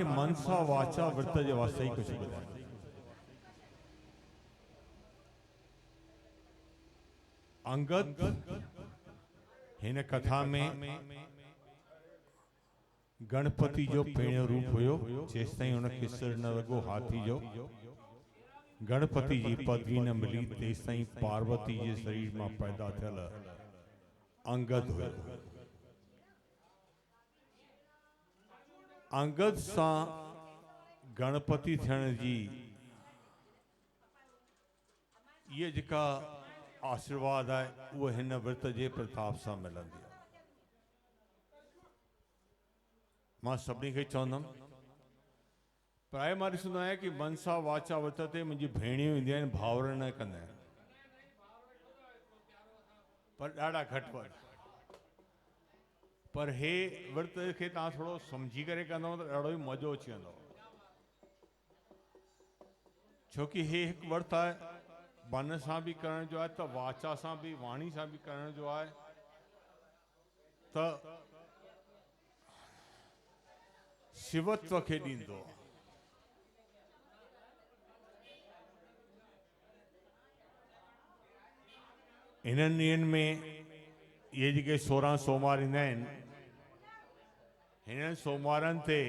तव्हांखे मनसा वाचा विर्त जे वास्ते ई कुझु ॿुधायां। अंगद हिन कथा में गणपति जो पहिरियों रूप हुयो, जेसिताईं हुनखे सिर न लॻो हाथी जो। गणपति जी पदवी न मिली तेसिताईं पार्वती जे शरीर मां पैदा थियल अंगद हुयो। अंगद सां गणपति थियण जी ये जेका आशीर्वाद है वो हिन विर्त जे प्रताप सां मिलंदी आहे। मां सभिनी खे चवंदुमि, प्राय मां ॾिसंदो आहियां कि मनसा वाचा विर्त ते मुंहिंजी भेणियूं ईंदियूं आहिनि, भाउर न कंदा आहिनि, पर ॾाढा घटि वधि। पर हे विर्त खे तव्हां थोरो सम्झी करे कंदव त ॾाढो ई मज़ो अची वेंदो, छोकी हे हिकु विर्त आहे, मन सां बि करण जो आहे, त वाचा सां बि, वाणी सां बि करण जो आहे। त शिवत्व खे ॾींदो आहे। इन्हनि ॾींहंनि में ये जेके 16 सोमवार ईंदा आहिनि, हिननि सोमवारनि ते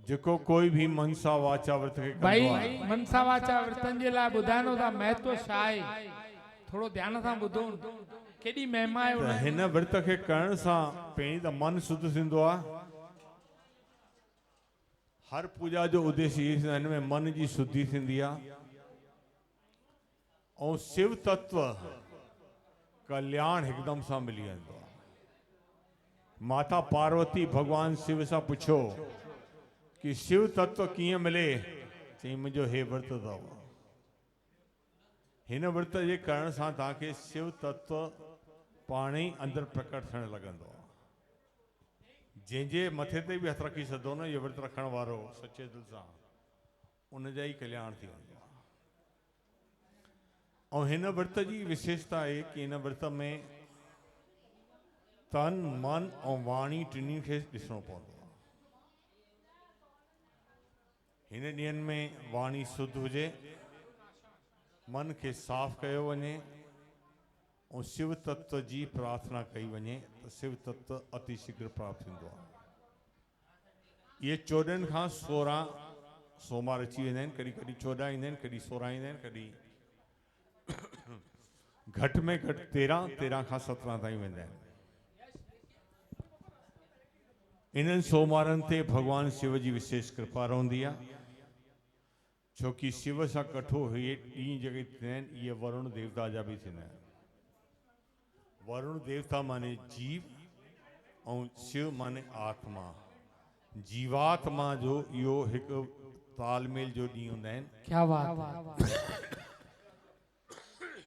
जेको कोई भी मनसा वाचा व्रत के भाई मनसा वाचा व्रतन जे लाइ ॿुधाइणो था महत्व छा आहे, थोरो ध्यान सां ॿुधो, केॾी महिमा आहे उन हिन व्रत के करण सां पहिरीं त मन शुद्ध थींदो आहे। हर पूजा जो उद्देश्य ये हिन में मन जी शुद्धि थींदी आहे और शिव तत्व कल्याण एकदम सां मिली वेंदो आहे। माता पार्वती भगवान शिव सां पुछो कि शिव तत्व किए मिले, चई मुझे हे व्रत अथव। हिन व्रत जे करण सां तव्हांखे शिव तत्व पाण ही अंदर प्रकट थियण लॻंदो आहे। जंहिंजे मथे ते भी हथ रखी सघंदो न ये व्रत रखण वारो सच्चे दिल सां, उन जा ही कल्याण थी वेंदो आहे। और हिन व्रत जी विशेषता है कि हिन व्रत में तन मन और वाणी टिनी खे ॾिसणो पवंदो आहे। हिन ॾींहंनि में वाणी शुद्ध हुजे, मन के साफ कयो वञे और शिव तत्व जी प्रार्थना कई वञे तो शिव तत्व अति शीघ्र प्राप्त थींदो आहे। ये 14 खां 16 सोमवार अची वेंदा आहिनि, कॾहिं कॾहिं 14 ईंदा आहिनि, कॾहिं 16 ईंदा आहिनि, कॾहिं घटि में घटि 13 खां 17 ताईं वेंदा आहिनि। इन्हनि सोमवारनि ते भगवान शिव जी विशेष कृपा रहंदी आहे, छोकि शिव सां कठो हे ॾींहं जेके थींदा आहिनि इहे वरुण देवता जा भी थींदा आहिनि। वरुण देवता माने जीव और शिव माने आत्मा। जीवात्मा जो इहो हिकु तालमेल जो ॾींहुं हूंदा आहिनि। क्या बात है।